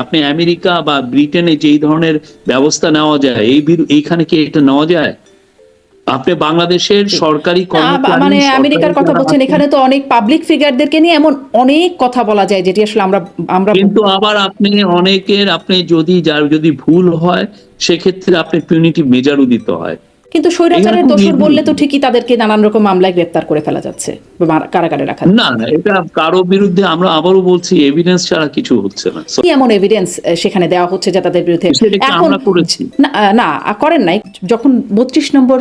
আপনি আমেরিকা বা ব্রিটেনে যেই ধরনের ব্যবস্থা নেওয়া যায় এইখানে কি এটা নেওয়া যায়? আপনি বাংলাদেশের সরকারি কর্মচারী, মানে আমেরিকার কথা যারা বলছেন, আছেন, এখানে তো অনেক পাবলিক ফিগারদেরকে নিয়ে এমন অনেক কথা বলা যায় যেটি আসলে আমরা আমরা কিন্তু আবার আপনি যদি ভুল হয় সেক্ষেত্রে আপনি পিউনিটিভ মেজারও দিতে হয়। কিন্তু এখানে স্বৈরাচারের খুব দোষর বললে তো নির্ভুল। ঠিকই তাদেরকে নানান রকম মামলায় গ্রেপ্তার করে ফেলা যাচ্ছে বা কারাগারে রাখা না, না, এটা কারো বিরুদ্ধে আমরা আবারও বলছি এভিডেন্স ছাড়া কিছু হচ্ছে না। কি এমন এভিডেন্স সেখানে দেওয়া হচ্ছে যে তাদের বিরুদ্ধে সেটা কি এখন আমরা করেছি? না না করেন নাই। যখন 32 নম্বর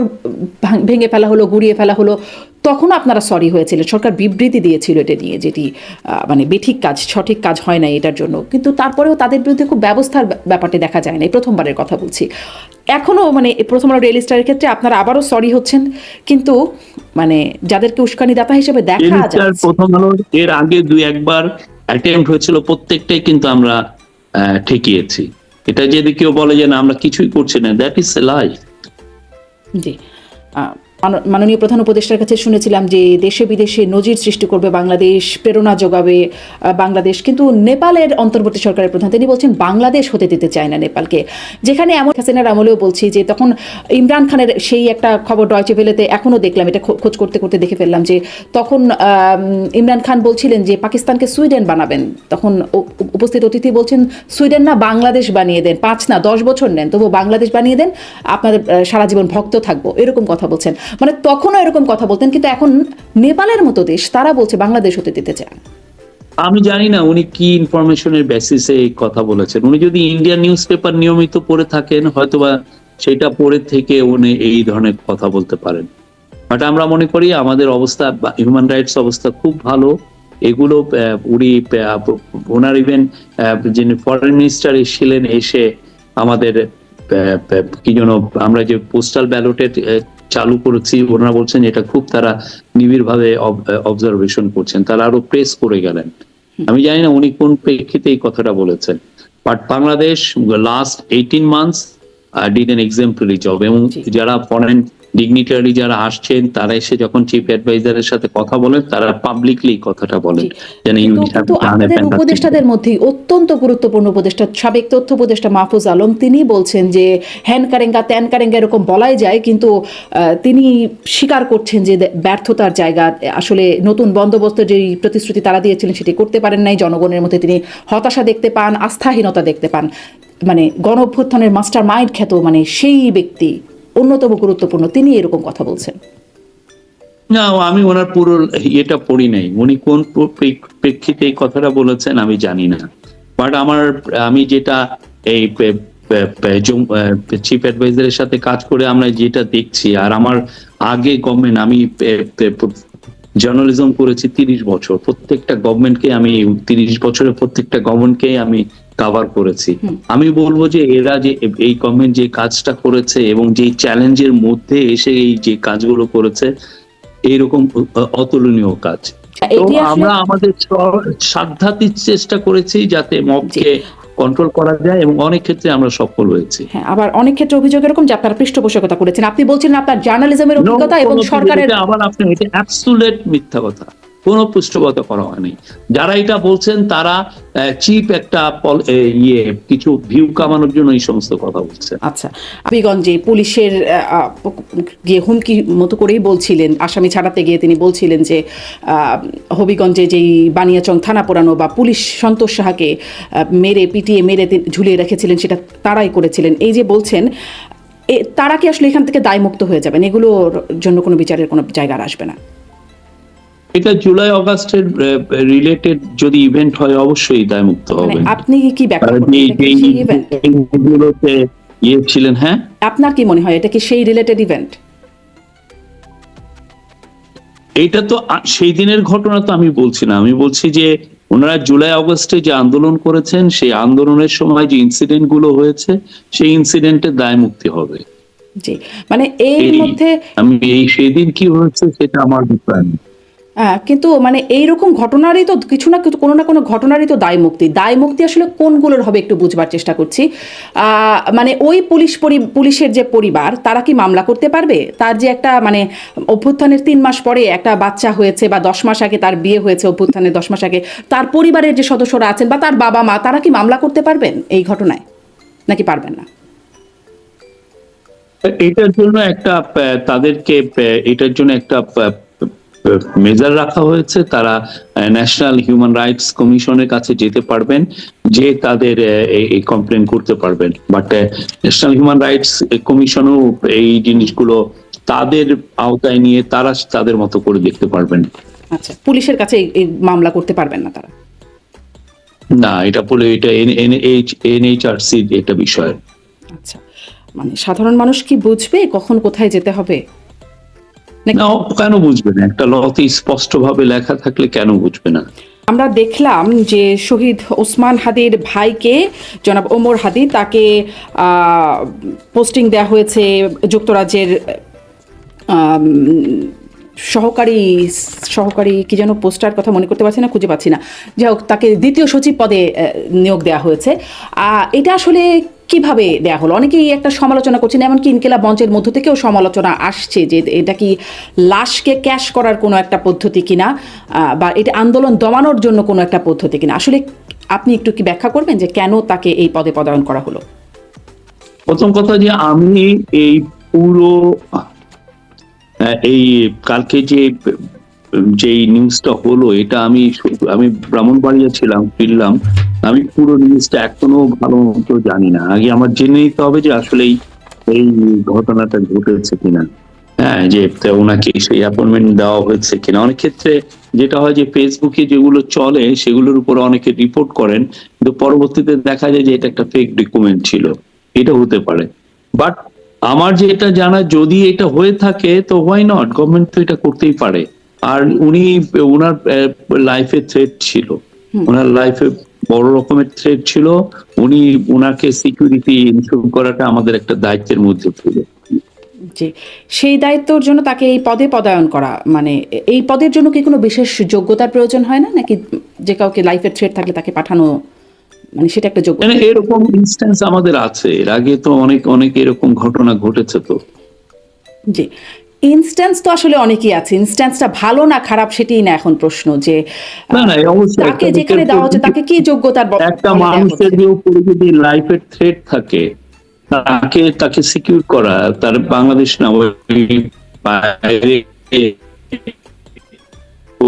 ভেঙে ফেলা হলো, গুড়িয়ে ফেলা হলো, তখন আপনারা সরি হয়েছিলেন, সরকার বিবৃতি দিয়েছিল এটা নিয়ে, যেটি মানে বেঠিক কাজ, সঠিক কাজ হয় না এটার জন্য। কিন্তু তারপরেও তাদের বিরুদ্ধে খুব ব্যবস্থার ব্যাপারটি দেখা যায় না, এই প্রথমবারের কথা বলছি। এখনো মানে প্রথম আলো ডেইলি স্টারের ক্ষেত্রে আপনারা আবারও সরি হচ্ছেন, কিন্তু মানে যাদেরকে উস্কানিদাতা হিসেবে দেখা যায়। প্রথম আলো এর আগে 2-1 বার অ্যাটেম্প্ট হয়েছিল, প্রত্যেকটাই কিন্তু আমরা ঠেকিয়েছি। এটা যদি কেউ বলে যে না আমরা কিছুই করছি না, দ্যাট ইজ এ লাই। জি, মাননীয় প্রধান উপদেষ্টার কাছে শুনেছিলাম যে দেশে বিদেশে নজির সৃষ্টি করবে বাংলাদেশ, প্রেরণা যোগাবে বাংলাদেশ, কিন্তু নেপালের অন্তর্বর্তী সরকারের প্রধান তিনি বলছেন বাংলাদেশ হতে দিতে চায় না নেপালকে। যেখানে এমন হাসিনার আমলেও বলছি যে তখন ইমরান খানের সেই একটা খবর ডয়চে ভেলেতে এখনও দেখলাম, এটা খোঁজ করতে করতে দেখে ফেললাম যে তখন ইমরান খান বলছিলেন যে পাকিস্তানকে সুইডেন বানাবেন। তখন উপস্থিত অতিথি বলছেন সুইডেন না বাংলাদেশ বানিয়ে দেন, 5 না 10 বছর নেন তবু বাংলাদেশ বানিয়ে দেন, আপনাদের সারা জীবন ভক্ত থাকবো, এরকম কথা বলছেন। মানে তখনও এরকম কথা বলতেন, কিন্তু এখন নেপালের মতো দেশ তারা বলছে বাংলাদেশ হতে দিতে চায়। আমি জানি না উনি কি ইনফরমেশনের বেসিসে এই কথা বলেছেন। উনি যদি ইন্ডিয়ান নিউজ পেপার নিয়মিত পড়ে থাকেন হয়তোবা সেটা পড়ে থেকে উনি এই ধরনের কথা বলতে পারেন। বাট আমরা মনে করি আমাদের অবস্থা, হিউম্যান রাইটস অবস্থা খুব ভালো। এগুলো ওনার ইভেন যিনি ফরেন মিনিস্টার এসেছিলেন, এসে আমাদের কি যেন আমরা যে পোস্টাল ব্যালটে চালু করেছি, ওনারা বলছেন এটা খুব তারা নিবিড় ভাবে অবজারভেশন করছেন, তারা আরো প্রেস করে গেলেন। আমি জানি না উনি কোন প্রেক্ষিতে এই কথাটা বলেছেন, but Bangladesh last 18 months did N exemplary job. এবং যারা ফরেন ডিগনিটারি যারা আসছেন তারা এসে যখন চিফ অ্যাডভাইজারের সাথে কথা বলেন তারা পাবলিকলি কথাটা বলেন। কিন্তু আপনাদের উপদেষ্টাদের মধ্যে অত্যন্ত গুরুত্বপূর্ণ উপদেষ্টা, সাবেক তথ্য উপদেষ্টা মাহফুজ আলম, তিনি বলছেন যে হ্যান কারেঙ্গা ত্যান কারেঙ্গা এরকম বলাই যায়, কিন্তু তিনি স্বীকার করছেন যে ব্যর্থতার জায়গা, আসলে নতুন বন্দোবস্তের যে প্রতিশ্রুতি তারা দিয়েছিলেন সেটি করতে পারেন নাই। জনগণের মধ্যে তিনি হতাশা দেখতে পান, আস্থাহীনতা দেখতে পান। মানে গণ অভ্যুত্থানের মাস্টার মাইন্ড খ্যাত মানে সেই ব্যক্তি, অন্যতম গুরুত্বপূর্ণ, তিনি এরকম কথা বলছেন। না, আমি ওনার পুরো এটা পড়ি নাই, উনি কোন প্রেক্ষিতে এই কথাটা বলেছেন আমি জানি না। বাট আমি যেটা এই চিফ অ্যাডভাইজারের সাথে কাজ করে আমরা যেটা দেখছি, আর আমার আগে গভর্নমেন্ট, আমি জার্নালিজম করেছি 30 বছর, প্রত্যেকটা গভর্নমেন্টকে আমি 30 বছরের প্রত্যেকটা গভর্নমেন্টকে আমি কভার করেছি। আমি বলবো যে এরা যে এই গভর্নমেন্ট যে কাজটা করেছে এবং যে চ্যালেঞ্জের মধ্যে এসে এই যে কাজগুলো করেছে, এইরকম অতুলনীয় কাজ। আমরা আমাদের সাধ্যাতিক চেষ্টা করেছি যাতে মবকে কন্ট্রোল করা যায় এবং অনেক ক্ষেত্রে আমরা সফল হয়েছি। হ্যাঁ, আবার অনেক ক্ষেত্রে অভিযোগ এরকম যে আপনারা পৃষ্ঠপোষকতা করেছেন। আপনি বলছিলেন আপনার জার্নালিজমের অভিজ্ঞতা এবং সরকারের, আবার আপনি এটা অ্যাবসলিউট মিথ্যা কথা, কোনো পৃষ্ঠপোষকতা করা হয়নি। যারা এটা বলছেন তারা চিপ একটা কিছু ভিউ কামানোর জন্য এই সমস্ত কথা বলছেন। আচ্ছা, হবিগঞ্জে পুলিশের গিয়ে হুমকি মতো করেই বলছিলেন, আসামি ছাড়াতে গিয়ে তিনি বলছিলেন যে হবিগঞ্জে যেই বানিয়াচং থানা পোড়ানো বা পুলিশ সন্তোষ সাহাকে মেরে পিটিয়ে মেরে ঝুলিয়ে রেখেছিলেন সেটা তারাই করেছিলেন, এই যে বলছেন, তারা কি আসলে এখান থেকে দায়মুক্ত হয়ে যাবেন? এগুলোর জন্য কোনো বিচারের কোনো জায়গা আসবে না? এটা জুলাই আগস্টের রিলেটেড যদি ইভেন্ট হয় অবশ্যই দায়মুক্ত হবে। আপনি কি ব্যাখ্যা ছিলেন? হ্যাঁ, আপনার কি মনে হয় এটা কি সেই রিলেটেড ইভেন্ট? এইটা তো সেই দিনের ঘটনা তো আমি বলছি না, আমি বলছি যে ওনারা জুলাই আগস্টে যে আন্দোলন করেছেন সেই আন্দোলনের সময় যে ইনসিডেন্ট গুলো হয়েছে সেই ইনসিডেন্টের দায় মুক্তি হবে। জি, মানে এর মধ্যে আমি সেদিন কি হয়েছে সেটা আমার বিষয় না। কিন্তু মানে এইরকম ঘটনারই তো কিছু না কিছু, কোনো না কোনো ঘটনারই তো দায় মুক্তি আসলে কোনগুলোর হবে একটু বুঝবার চেষ্টা করছি। মানে ওই পুলিশের যে পরিবার, তারা কি মামলা করতে পারবে? তার যে একটা মানে অভ্যুত্থানের 3 মাস পরে একটা বাচ্চা হয়েছে, বা 10 মাস আগে তার বিয়ে হয়েছে, অভ্যুত্থানের 10 মাস আগে, তার পরিবারের যে সদস্যরা আছেন বা তার বাবা মা, তারা কি মামলা করতে পারবেন এই ঘটনায়, নাকি পারবেন না? এটার জন্য একটা তাদেরকে এটার জন্য একটা মেজার রাখা হয়েছে। তারা ন্যাশনাল হিউম্যান রাইটস কমিশনের কাছে যেতে পারবেন, যে তাদের এই কমপ্লেন করতে পারবেন। বাট ন্যাশনাল হিউম্যান রাইটস কমিশনও এই জিনিসগুলো তাদের আওতায় নিয়ে তারা তাদের মতো করে দেখতে পারবেন। আচ্ছা, পুলিশের কাছে এই মামলা করতে পারবেন না তারা? না, এটা বলে এটা এনএইচআরসি এটা বিষয়। আচ্ছা, মানে সাধারণ মানুষ কি বুঝবে কখন কোথায় যেতে হবে? না, কেন বুঝবে না? একটা লতে স্পষ্ট ভাবে লেখা থাকলে কেন বুঝবে না? আমরা দেখলাম যে শহীদ ওসমান হাদির ভাইকে, জনাব ওমর হাদি, তাকে পোস্টিং দেওয়া হয়েছে যুক্তরাজ্যের আম, সহকারী সহকারী কি যেন পোস্টার কথা মনে করতে পারছি না, খুঁজে পাচ্ছি না। যাই হোক, তাকে দ্বিতীয় সচিব পদে নিয়োগ দেওয়া হয়েছে। এটা আসলে কিভাবে দেয়া হলো? অনেকেই একটা সমালোচনা করছেন, এমনকি ইনকিলাব মঞ্চের মধ্য থেকেও সমালোচনা আসছে যে এটা কি লাশকে ক্যাশ করার কোনো একটা পদ্ধতি কিনা, বা এটা আন্দোলন দমানোর জন্য কোনো একটা পদ্ধতি কিনা। আসলে আপনি একটু কি ব্যাখ্যা করবেন যে কেন তাকে এই পদে পদায়ন করা হলো? প্রথম কথা যে আমি এই পুরো এই কালকে যেই নিউজটা হলো, এটা আমি ব্রাহ্মণবাড়িয়া ছিলাম, ফিরলাম। আমি পুরো নিউজটা এখনো ভালো মতো জানি না। আগে আমার জেনে নিতে হবে যে আসলে এই ঘটনাটা ঘটেছে কিনা। হ্যাঁ, যে ওনাকে সেই অ্যাপয়েন্টমেন্ট দেওয়া হয়েছে কিনা। অনেক ক্ষেত্রে যেটা হয় যে ফেসবুকে যেগুলো চলে সেগুলোর উপর অনেকে রিপোর্ট করেন, কিন্তু পরবর্তীতে দেখা যায় যে এটা একটা ফেক ডকুমেন্ট ছিল। এটা হতে পারে। বাট আমার যেটা জানা, যদি এটা হয়ে থাকে তো হোয়াই নট, গভর্নমেন্ট তো এটা করতেই পারে। আর ওনার লাইফে থ্রেট ছিল, ওনার লাইফে বড় রকমের থ্রেট ছিল। ওনাকে সিকিউরিটি ইনশিওর করাটা আমাদের একটা দায়িত্বের মধ্যে ছিল। জি, সেই দায়িত্বর জন্য তাকে এই পদে পদায়ন করা, মানে এই পদের জন্য কি কোনো বিশেষ যোগ্যতার প্রয়োজন হয় না, নাকি যে কাউকে লাইফের থ্রেট থাকলে তাকে পাঠানো, মানে সেটা একটা যোগ্যতা? মানে এরকম ইনস্ট্যান্স আমাদের আছে, এর আগে তো অনেক অনেক এরকম ঘটনা ঘটেছে তো। জি, ইনস্ট্যান্স তো আসলে অনেকই আছে। ইনস্ট্যান্সটা ভালো না খারাপ সেটাই না এখন প্রশ্ন, যে না না, অবশ্যই তাকে যেখানে দেওয়া হচ্ছে তাকে কি যোগ্যতার একটা বলে দেওয়া মানুষের হচ্ছে? উপরে যদি লাইফের থ্রেট থাকে, তাকে সিকিউর করা, তার বাংলাদেশ না ওই বাইরে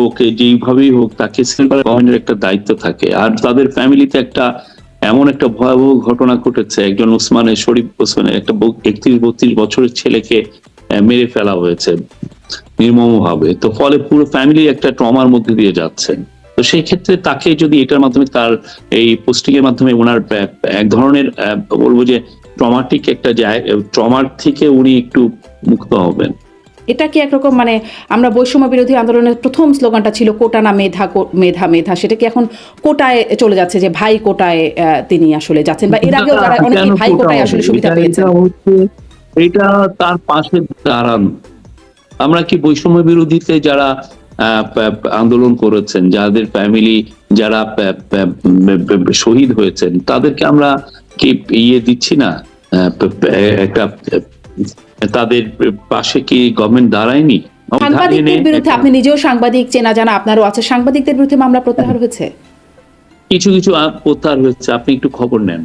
ওকে যেইভাবেই হোক তাকে সিকিউর করা গভর্নমেন্টের একটা দায়িত্ব থাকে। আর তাদের ফ্যামিলিতে একটা এমন একটা ভয়াবহ ঘটনা ঘটেছে, একজন শরীফ ওসমানের একটা 31-32 বছরের ছেলেকে মেরে ফেলা হয়েছে নির্মম ভাবে। তো ফলে পুরো ফ্যামিলি একটা ট্রমার মধ্যে দিয়ে যাচ্ছেন। তো সেই ক্ষেত্রে তাকে যদি এটার মাধ্যমে, তার এই পোস্টিং এর মাধ্যমে ওনার এক ধরনের বলবো যে ট্রমাটিক একটা ট্রমার থেকে উনি একটু মুক্ত হবেন। এটা কি একরকম, মানে আমরা বৈষম্য বিরোধী আন্দোলনের প্রথম স্লোগানটা ছিল কোটা না মেধা, মেধা মেধা, সেটা কি এখন কোটায় চলে যাচ্ছে, যে ভাই কোটায় তিনি আসলে যাচ্ছেন, বা এর আগেও যারা অনেকেই ভাই কোটায় আসলে সুবিধা পেয়েছেন? এটা তার পাশে দাঁড়ানো। আমরা কি বৈষম্য বিরোধীতে যারা আন্দোলন করেছেন, যাদের ফ্যামিলি যারা শহীদ হয়েছেন, তাদেরকে আমরা কি দিচ্ছি না একটা, তাদের পাশে কি গভর্নমেন্ট দাঁড়ায়নি? সাংবাদিকদের বিরুদ্ধে, আপনি নিজেও সাংবাদিক, চেনা জানা আপনারও আছে, সাংবাদিকদের বিরুদ্ধে মামলা প্রত্যাহার হয়েছে? কিছু কিছু প্রত্যাহার হয়েছে, আপনি একটু খবর নেন।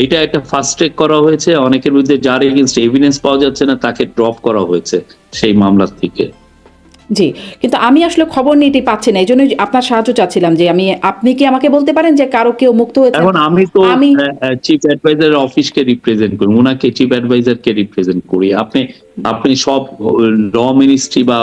এইটা একটা ফাস্ট ট্র্যাক করা হয়েছে। অনেকের বিরুদ্ধে যার এগেইনস্ট এভিডেন্স পাওয়া যাচ্ছে না তাকে ড্রপ করা হয়েছে সেই মামলা থেকে। জি, কিন্তু আমি আসলে খবর নিতে পাচ্ছি না, এই জন্য আপনার সাহায্য চাচ্ছিলাম, যে আপনি কি আমাকে বলতে পারেন যে কারো কেউ মুক্ত হয়েছে? এখন আমি তো চিফ অ্যাডভাইজার অফিসকে রিপ্রেজেন্ট করি, ওনাকে চিফ অ্যাডভাইজারকে রিপ্রেজেন্ট করি। আপনি সব ল মিনিস্ট্রি বা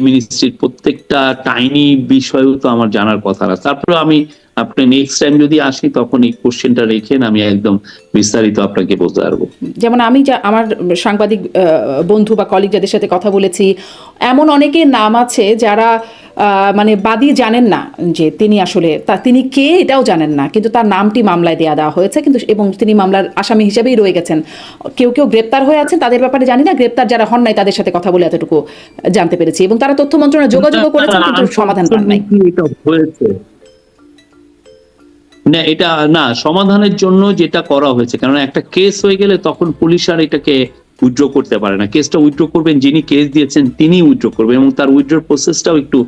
মিনিস্ট্রির প্রত্যেকটা টাইনি বিষয়ও তো আমার জানার কথা না। তারপরে আমি আপনি নেক্সট টাইম যদি আসি তখন এই কোশ্চেনটা রেখেন, আমি একদম বিস্তারিত আপনাকে বলতে পারবো। যেমন আমি আমার সাংবাদিক বন্ধু বা কলিগ যাদের সাথে কথা বলেছি, এমন অনেকের নাম আছে যারা মানে বাদী জানেন না যে তিনি আসলে তিনি কে এটাও জানেন না, কিন্তু তার নামটি মামলায় দেওয়া হয়েছে, কিন্তু এবং তিনি মামলার আসামি হিসেবেই রয়ে গেছেন। কেউ কেউ গ্রেপ্তার হয়ে আছেন, তাদের ব্যাপারে জানি না, গ্রেপ্তার যারা হন নাই তাদের সাথে কথা বলে এতটুকু জানতে পেরেছি, এবং তারা তথ্য মন্ত্রণালয়ে যোগাযোগ করেছেন কিন্তু সমাধান পান নাই। এটা হয়েছে না, এটা না সমাধানের জন্য যেটা করা হয়েছে, কারণ একটা কেস হয়ে গেলে তখন পুলিশ আর এটাকে উইথড্র করতে পারে না। কেসটা উইথড্র করবেন যিনি কেস দিয়েছেন, তিনি উইথড্র করবেন, এবং তার উইথড্র প্রসেসটাও একটু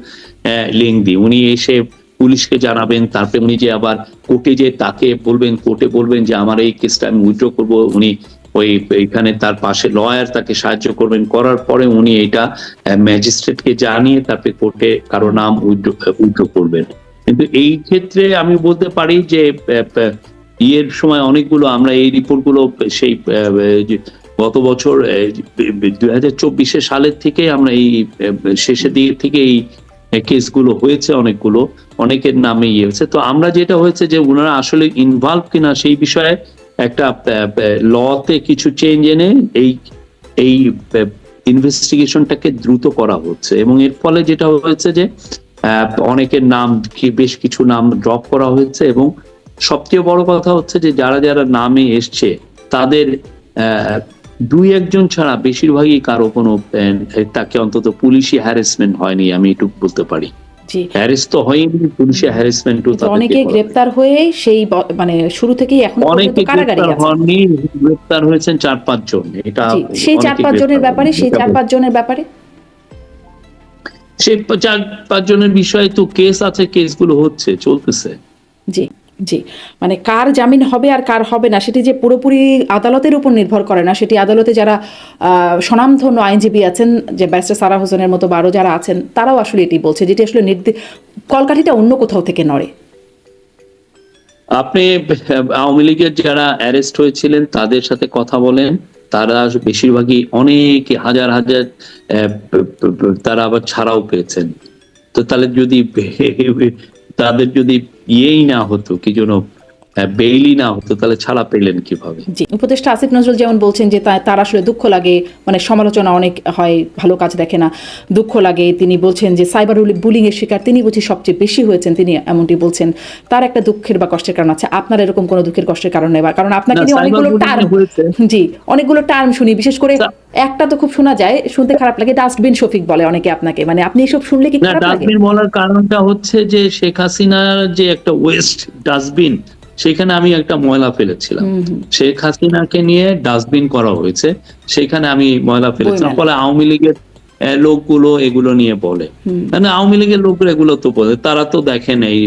লেংদি। উনি এসে পুলিশকে জানাবেন, তারপরে উনি যে আবার কোর্টে যে তাকে বলবেন, কোর্টে বলবেন যে আমার এই কেসটা আমি উইথড্র করব, উনি ওই এখানে তার পাশে লয়ার তাকে সাহায্য করবেন, করার পরে উনি এটা ম্যাজিস্ট্রেটকে জানিয়ে তারপরে কোর্টে কারো নাম উইথড্র করবেন। কিন্তু এই ক্ষেত্রে আমি বলতে পারি যে ইয়ের সময় অনেকগুলো আমরা এই রিপোর্টগুলো সেই গত বছর 2024 সালের থেকে আমরা এই শেষের দিক থেকে এই কেসগুলো হয়েছে, অনেকের নামে ইয়ে হয়েছে। তো আমরা যেটা হয়েছে যে ওনারা আসলে ইনভলভ কিনা সেই বিষয়ে একটা লতে কিছু চেঞ্জ এনে এই ইনভেস্টিগেশনটাকে দ্রুত করা হচ্ছে, এবং এর ফলে যেটা হয়েছে যে অনেকের নাম, বেশ কিছু নাম ড্রপ করা হয়েছে, এবং সবচেয়ে বড় কথা হচ্ছে যে যারা যারা নামে এসছে তাদের দুই একজন ছাড়া বেশিরভাগই কারো কোনো তাকে অন্তত পুলিশি হ্যারাসমেন্ট হয়নি, আমি এটুকু বলতে পারি। হ্যারাস তো হয়নি, পুলিশি হ্যারাসমেন্টও অনেকে গ্রেপ্তার হয়ে সেই মানে শুরু থেকেই এখন পর্যন্ত কারাগারে আছেন। গ্রেপ্তার হয়েছেন 4-5 জন। এটা সেই 4-5 জনের ব্যাপারে, সেই 4-5 জনের ব্যাপারে সেই 4-5 জনের বিষয়ে তো কেস আছে, কেসগুলো হচ্ছে, চলতেছে। জি জি, মানে কার জামিন হবে আর কার হবে না সেটি যে পুরোপুরি আদালতের উপর নির্ভর করে না, সেটি আদালতে যারা স্বনামধন্য আইনজীবী আছেন, যে ব্যারিস্টার সারা হোসেনের মতো আরো যারা আছেন, তারাও আসলে এটি বলছে, যেটি আসলে কলকাঠিটা অন্য কোথাও থেকে নড়ে। আপনি আওয়ামী লীগের যারা অ্যারেস্ট হয়েছিলেন তাদের সাথে কথা বলেন, তারা বেশিরভাগই অনেকে হাজার হাজার তারা আবার ছাড়াও পেয়েছেন। তো তাহলে যদি তাদের যদি ইয়েই না হতো, কি যেন বেইলি না হতো, তাহলে ছাড়া পেলেন কিভাবে? জি, উপদেষ্টা আসিফ নজরুল যেমন বলছেন যে তার আসলে দুঃখ লাগে, মানে সমালোচনা অনেক হয়, ভালো কাজ দেখে না, দুঃখ লাগে। তিনি বলছেন যে সাইবার বুলিং এর শিকার তিনি বুঝি সবচেয়ে বেশি হয়েছেন, তিনি এমনটি বলছেন। তার একটা দুঃখের বা কষ্টের কারণ আছে, আপনার এরকম কোনো দুঃখের কষ্টের কারণ নেই? কারণ আপনাকে নিয়ে অনেকগুলো টার্ম, জি অনেকগুলো টার্ম শুনি, বিশেষ করে একটা তো খুব শোনা যায়, শুনতে খারাপ লাগে, ডাস্টবিন শফিক বলে অনেকে আপনাকে, মানে আপনি এসব শুনলে কি খারাপ লাগে? ডাস্টবিন বলার কারণটা হচ্ছে যে শেখ হাসিনার যে একটা ওয়েস্ট ডাস্টবিন, সেখানে আমি একটা ময়লা ফেলেছিলাম। শেখ হাসিনাকে নিয়ে ডাস্টবিন করা হয়েছে, সেখানে আমি ময়লা ফেলেছিলাম, ফলে আওয়ামী লীগের লোকগুলো এগুলো নিয়ে বলে। মানে আওয়ামী লীগের লোকরা এগুলো তো বলে, তারা তো দেখেন এই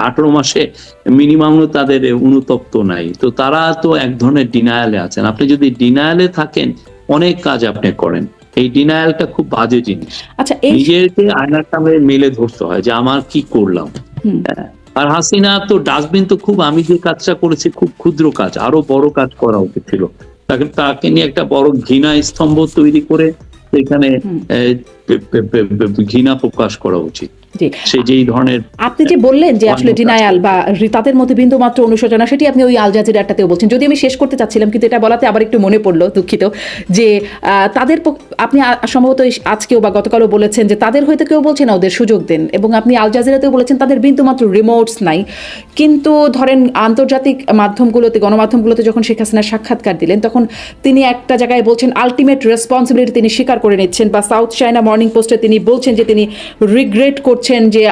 18 মাসে মিনিমাম তাদের অনুতপ্ত নাই, তো তারা তো এক ধরনের ডিনায়ালে আছেন। আপনি যদি ডিনায়ালে থাকেন, অনেক কাজ আপনি করেন, এই ডিনায়ালটা খুব বাজে জিনিস। আচ্ছা, নিজেকে আয়নার সামনে মেলে ধরতে হয় যে আমার কি করলাম। আর হাসিনা তো ডাস্টবিন তো খুব, আমি যে কাজটা করেছি খুব ক্ষুদ্র কাজ, আরো বড় কাজ করা উচিত ছিল। তাকে নিয়ে একটা বড় ঘৃণা স্তম্ভ তৈরি করে সেখানে ঘৃণা প্রকাশ করা উচিত। সে যেই ধরনের, আপনি যে বললেন যে আসলে ডিনায়াল বা তাদের মধ্যে বিন্দু মাত্র অনুশোচনা, সেটি আপনি ওই আল জাজিরাটাতেও বলছেন। যদি আমি শেষ করতে চাচ্ছিলাম, কিন্তু এটা বলাতে আবার একটু মনে পড়লো, দুঃখিত, যে তাদের আপনি সম্ভবত আজকেও বা গতকালও বলেছেন যে তাদের হয়তো কেউ বলছে না ওদের সুযোগ দেন, এবং আপনি আল জাজিরাতেও বলেছেন তাদের বিন্দু মাত্র রিমোটস নাই। কিন্তু ধরেন আন্তর্জাতিক মাধ্যমগুলোতে, গণমাধ্যমগুলোতে যখন শেখ হাসিনার সাক্ষাৎকার দিলেন, তখন তিনি একটা জায়গায় বলছেন আলটিমেট রেসপন্সিবিলিটি তিনি স্বীকার করে নিচ্ছেন, বা সাউথ চায়না মর্নিং পোস্টে তিনি বলছেন যে তিনি রিগ্রেট করছেন, যে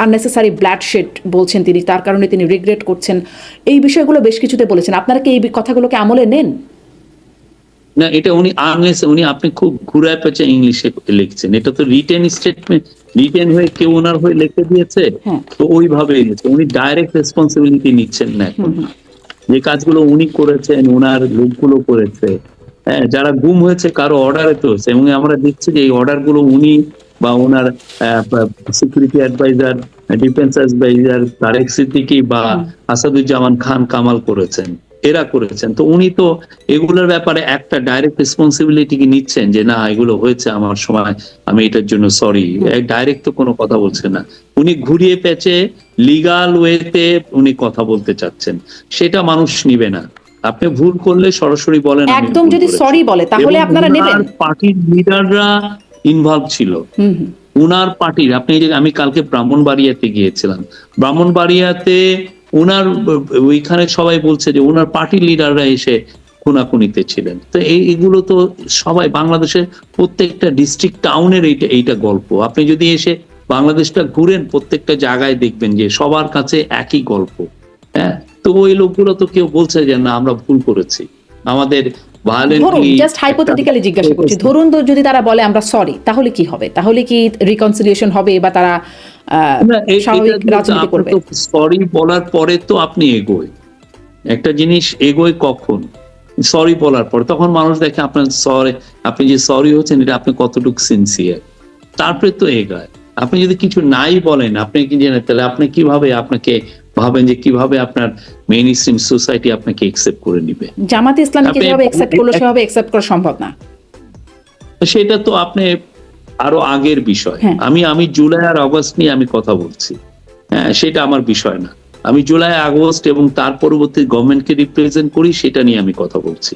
আননেসেসারি ব্লাডশেড বলছেন তিনি, তার কারণে তিনি রিগ্রেট করছেন। এই বিষয়গুলো বেশ কিছুতে বলেছেন, আপনারা কি এই কথাগুলোকে আমলে নেন? না, এটা উনি আপনি খুব ঘুরায় পেঁচে ইংলিশে লিখছেন, এটা তো রিটেন স্টেটমেন্ট, রিটেন হয়ে কেউ ওনার হয়ে লিখে দিয়েছে, তো ওইভাবে উনি ডাইরেক্ট রেসপন্সিবিলিটি নিচ্ছেন না। এখন যে কাজগুলো উনি করেছেন, ওনার লোকগুলো করেছে, যারা গুম হয়েছে কারো অর্ডারে তো, এবং আমরা দেখছি যে এই অর্ডার গুলো উনি বা ওনার security adviser, defence adviser Tarek Siddiqui বা আসাদুজ্জামান খান কামাল করেছেন। এরা করেছেন। তো উনি তো এগুলোর ব্যাপারে একটা ডাইরেক্ট রেসপন্সিবিলিটি কি নিচ্ছেন যে না এগুলো হয়েছে আমার সময়, আমি এটার জন্য সরি? ডাইরেক্ট তো কোনো কথা বলছেন না, উনি ঘুরিয়ে পেঁচে লিগাল ওয়েতে উনি কথা বলতে চাচ্ছেন, সেটা মানুষ নিবে না। আপনি ভুল করলে সরাসরি বলেন আমি একদম ভুল যদি করেছি। সরি বলে তাহলে এবং আপনারা নেবেন? উনার পার্টির লিডাররা ইনভলভ ছিল, হুম হুম। উনার পার্টির। আপনি যে আমি কালকে ব্রাহ্মণবাড়িয়াতে গিয়েছিলাম, ব্রাহ্মণবাড়িয়াতে উনার ওইখানে সবাই বলছে যে উনার পার্টির লিডাররা এসে খুনাখুনিতে ছিলেন। তো এইগুলো তো সবাই বাংলাদেশের প্রত্যেকটা ডিস্ট্রিক্ট টাউনের এইটা গল্প। আপনি যদি এসে বাংলাদেশটা ঘুরেন প্রত্যেকটা জায়গায় দেখবেন যে সবার কাছে একই গল্প। হ্যাঁ, তো ওই লোকগুলো তো কেউ বলছে যে না আমরা ভুল করেছি, আমাদের ধরুন জাস্ট হাইপোথেটিক্যালি জিজ্ঞাসা করছি, ধরুন তো যদি তারা বলে আমরা সরি, তাহলে কি হবে? তাহলে কি রিকনসিলিয়েশন হবে বা তারা স্বাভাবিক রাজনীতি করবে? সরি বলার পরে তো আপনি এগোয়, একটা জিনিস এগোয় কখন? সরি বলার পর, তখন মানুষ দেখে আপনার সরি, আপনি যে সরি হচ্ছেন এটা আপনি কতটুকু সিনসিয়ার, তারপরে তো এগায়। আপনি যদি কিছু নাই বলেন, আপনি কি জানেন, তাহলে আপনি কিভাবে আপনাকে ভাবেন যে কিভাবে আপনার মেইন স্ট্রিম সোসাইটি আপনাকে একসেপ্ট করে নিবে? জামাতে ইসলামীকে যেভাবে একসেপ্ট করলো সেভাবে একসেপ্ট করা সম্ভব না। সেটা তো আপনি আরো আগের বিষয়। হ্যাঁ। আমি জুলাই আর আগস্ট নিয়ে আমি কথা বলছি, হ্যাঁ, সেটা আমার বিষয় না। আমি জুলাই আগস্ট এবং তার পরবর্তী গভর্নমেন্টকে রিপ্রেজেন্ট করি, সেটা নিয়ে আমি কথা বলছি।